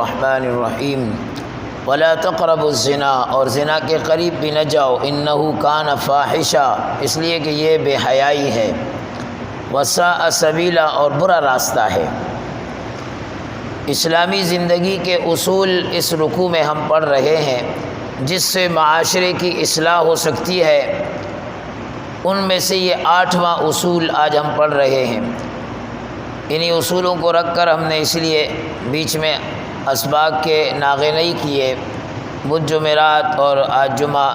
الرحمن الرحیم ولا تقربوا الزنا، اور زنا کے قریب بھی نہ جاؤ، انہ کان فاحشہ، اس لیے کہ یہ بے حیائی ہے، وساء سبیلا، اور برا راستہ ہے۔ اسلامی زندگی کے اصول اس رکوع میں ہم پڑھ رہے ہیں جس سے معاشرے کی اصلاح ہو سکتی ہے، ان میں سے یہ 8واں اصول آج ہم پڑھ رہے ہیں۔ انہی اصولوں کو رکھ کر ہم نے اس لیے بیچ میں اسباق کے ناغے نہیں کیے، بدھ جمعرات اور آج جمعہ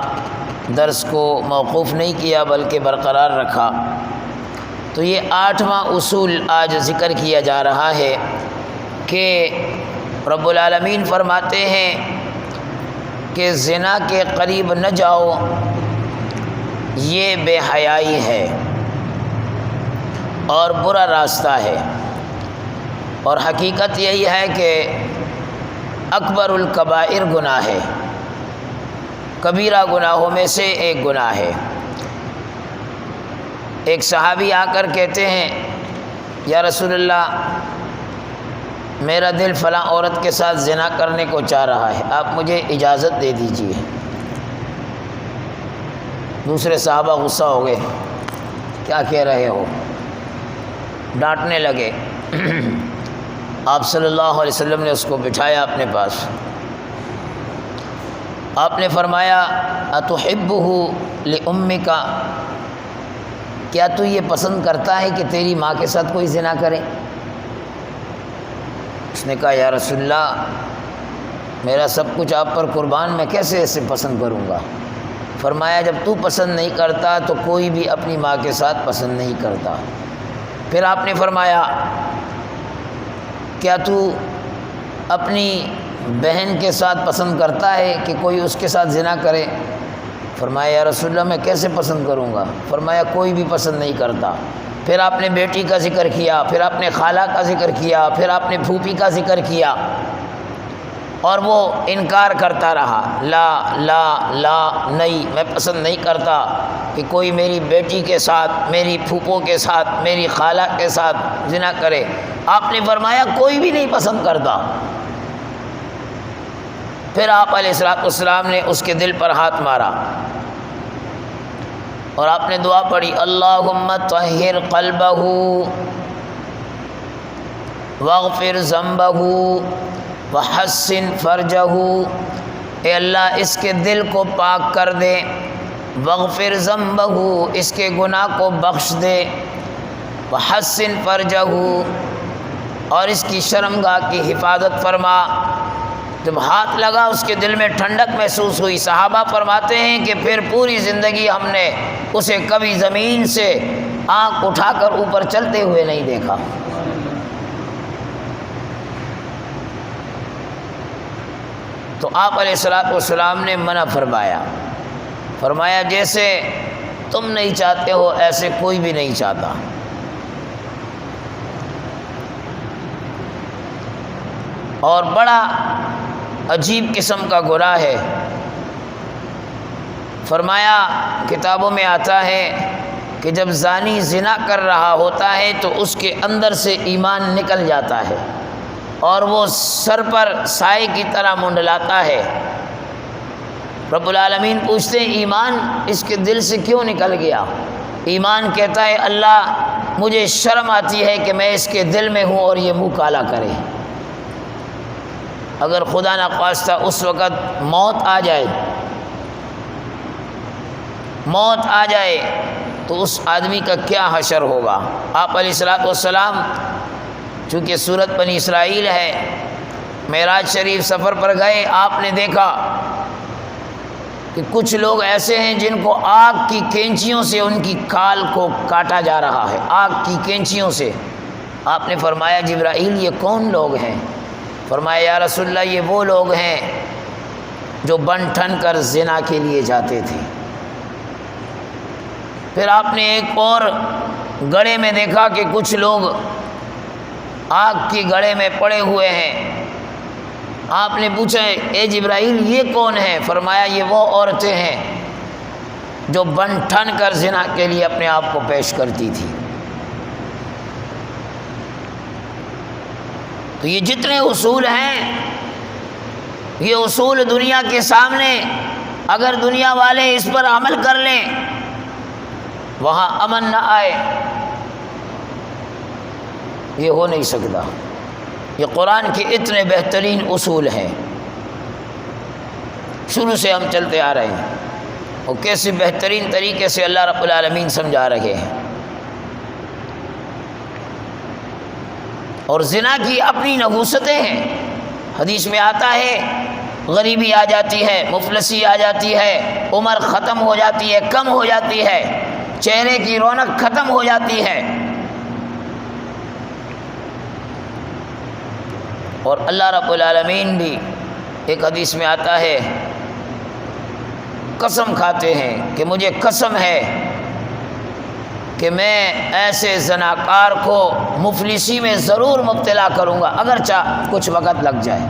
درس کو موقوف نہیں کیا بلکہ برقرار رکھا۔ تو یہ 8واں اصول آج ذکر کیا جا رہا ہے کہ رب العالمین فرماتے ہیں کہ زنا کے قریب نہ جاؤ، یہ بے حیائی ہے اور برا راستہ ہے، اور حقیقت یہی ہے کہ اکبر الکبائر گناہ ہے، کبیرہ گناہوں میں سے ایک گناہ ہے۔ ایک صحابی آ کر کہتے ہیں یا رسول اللہ، میرا دل فلاں عورت کے ساتھ زنا کرنے کو چاہ رہا ہے، آپ مجھے اجازت دے دیجیے۔ دوسرے صحابہ غصہ ہو گئے، کیا کہہ رہے ہو، ڈانٹنے لگے۔ آپ صلی اللہ علیہ وسلم نے اس کو بٹھایا اپنے پاس، آپ نے فرمایا اتحبہ لامک، کیا تو یہ پسند کرتا ہے کہ تیری ماں کے ساتھ کوئی زنا کرے؟ اس نے کہا یا رسول اللہ، میرا سب کچھ آپ پر قربان، میں کیسے اسے پسند کروں گا؟ فرمایا جب تو پسند نہیں کرتا تو کوئی بھی اپنی ماں کے ساتھ پسند نہیں کرتا۔ پھر آپ نے فرمایا کیا تو اپنی بہن کے ساتھ پسند کرتا ہے کہ کوئی اس کے ساتھ زنا کرے؟ فرمایا یا رسول اللہ، میں کیسے پسند کروں گا؟ فرمایا کوئی بھی پسند نہیں کرتا۔ پھر آپ نے بیٹی کا ذکر کیا، پھر آپ نے خالہ کا ذکر کیا، پھر آپ نے پھوپھی کا ذکر کیا، اور وہ انکار کرتا رہا، لا لا لا، نہیں، میں پسند نہیں کرتا کہ کوئی میری بیٹی کے ساتھ، میری پھوپھوں کے ساتھ، میری خالہ کے ساتھ زنا کرے۔ آپ نے فرمایا کوئی بھی نہیں پسند کرتا۔ پھر آپ علیہ الصلوۃ والسلام نے اس کے دل پر ہاتھ مارا اور آپ نے دعا پڑھی، اللہم طہر قلبہ واغفر ذنبہ وحسن فرجہ، اے اللہ اس کے دل کو پاک کر دے، واغفر ذنبہ، اس کے گناہ کو بخش دے، وحسن فرجہ، اور اس کی شرمگاہ کی حفاظت فرما۔ جب ہاتھ لگا اس کے دل میں ٹھنڈک محسوس ہوئی۔ صحابہ فرماتے ہیں کہ پھر پوری زندگی ہم نے اسے کبھی زمین سے آنکھ اٹھا کر اوپر چلتے ہوئے نہیں دیکھا۔ تو آپ علیہ الصلوۃ والسلام نے منع فرمایا، فرمایا جیسے تم نہیں چاہتے ہو ایسے کوئی بھی نہیں چاہتا۔ اور بڑا عجیب قسم کا گناہ ہے۔ فرمایا کتابوں میں آتا ہے کہ جب زانی زنا کر رہا ہوتا ہے تو اس کے اندر سے ایمان نکل جاتا ہے اور وہ سر پر سائے کی طرح منڈلاتا ہے۔ رب العالمین پوچھتے ہیں ایمان اس کے دل سے کیوں نکل گیا؟ ایمان کہتا ہے اللہ مجھے شرم آتی ہے کہ میں اس کے دل میں ہوں اور یہ منہ کالا کرے۔ اگر خدا نخواستہ اس وقت موت آ جائے، موت آ جائے تو اس آدمی کا کیا حشر ہوگا؟ آپ علیہ الصلوۃ والسلام چونکہ سورت بنی اسرائیل ہے، معراج شریف سفر پر گئے، آپ نے دیکھا کہ کچھ لوگ ایسے ہیں جن کو آگ کی کینچیوں سے ان کی کھال کو کاٹا جا رہا ہے، آگ کی کینچیوں سے۔ آپ نے فرمایا جبرائیل یہ کون لوگ ہیں؟ فرمایا یا رسول اللہ یہ وہ لوگ ہیں جو بن ٹھن کر زنا کے لیے جاتے تھے۔ پھر آپ نے ایک اور گڑھے میں دیکھا کہ کچھ لوگ آگ کی گڑھے میں پڑے ہوئے ہیں۔ آپ نے پوچھا اے جبرائیل یہ کون ہے؟ فرمایا یہ وہ عورتیں ہیں جو بن ٹھن کر زنا کے لیے اپنے آپ کو پیش کرتی تھی۔ تو یہ جتنے اصول ہیں یہ اصول دنیا کے سامنے اگر دنیا والے اس پر عمل کر لیں وہاں امن نہ آئے، یہ ہو نہیں سکتا۔ یہ قرآن کے اتنے بہترین اصول ہیں، شروع سے ہم چلتے آ رہے ہیں، اور کیسے بہترین طریقے سے اللہ رب العالمین سمجھا رہے ہیں۔ اور زنا کی اپنی نحوستیں ہیں، حدیث میں آتا ہے غریبی آ جاتی ہے، مفلسی آ جاتی ہے، عمر ختم ہو جاتی ہے، کم ہو جاتی ہے، چہرے کی رونق ختم ہو جاتی ہے، اور اللہ رب العالمین بھی ایک حدیث میں آتا ہے قسم کھاتے ہیں کہ مجھے قسم ہے کہ میں ایسے زناکار کو مفلسی میں ضرور مبتلا کروں گا اگرچہ کچھ وقت لگ جائے۔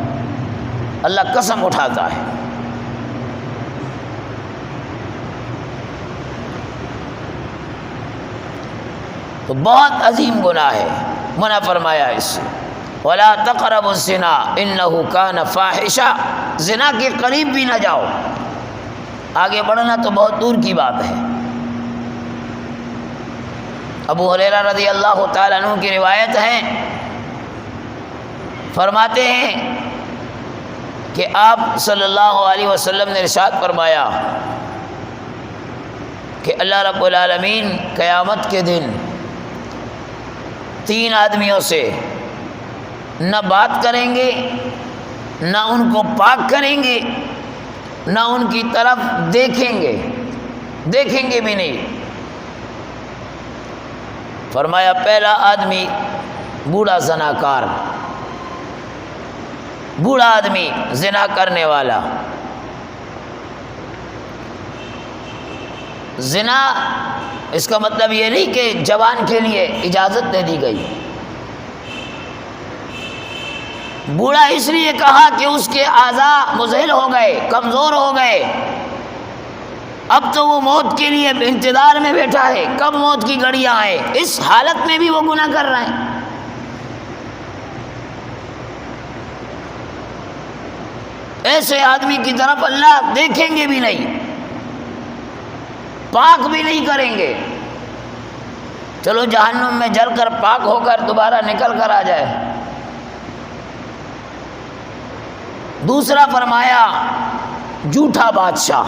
اللہ قسم اٹھاتا ہے۔ تو بہت عظیم گناہ ہے، منع فرمایا اس سے، وَلَا تَقْرَبُوا الزِّنَا إِنَّهُ كَانَ فَاحِشًا، زنا کے قریب بھی نہ جاؤ۔ آگے بڑھنا تو بہت دور کی بات ہے۔ ابو ہریرہ رضی اللہ تعالیٰ عنہ کی روایت ہے، فرماتے ہیں کہ آپ صلی اللہ علیہ وسلم نے ارشاد فرمایا کہ اللہ رب العالمین قیامت کے دن 3 آدمیوں سے نہ بات کریں گے، نہ ان کو پاک کریں گے، نہ ان کی طرف دیکھیں گے بھی نہیں۔ فرمایا پہلا آدمی بوڑھا زناکار، بوڑھا آدمی زنا کرنے والا۔ زنا اس کا مطلب یہ نہیں کہ جوان کے لیے اجازت دے دی گئی، بوڑھا اس لیے کہا کہ اس کے اعضاء مزل ہو گئے، کمزور ہو گئے، اب تو وہ موت کے لیے انتظار میں بیٹھا ہے، کب موت کی گھڑیاں آئے، اس حالت میں بھی وہ گناہ کر رہے ہیں۔ ایسے آدمی کی طرف اللہ دیکھیں گے بھی نہیں، پاک بھی نہیں کریں گے، چلو جہنم میں جل کر پاک ہو کر دوبارہ نکل کر آ جائے۔ دوسرا فرمایا جھوٹا بادشاہ،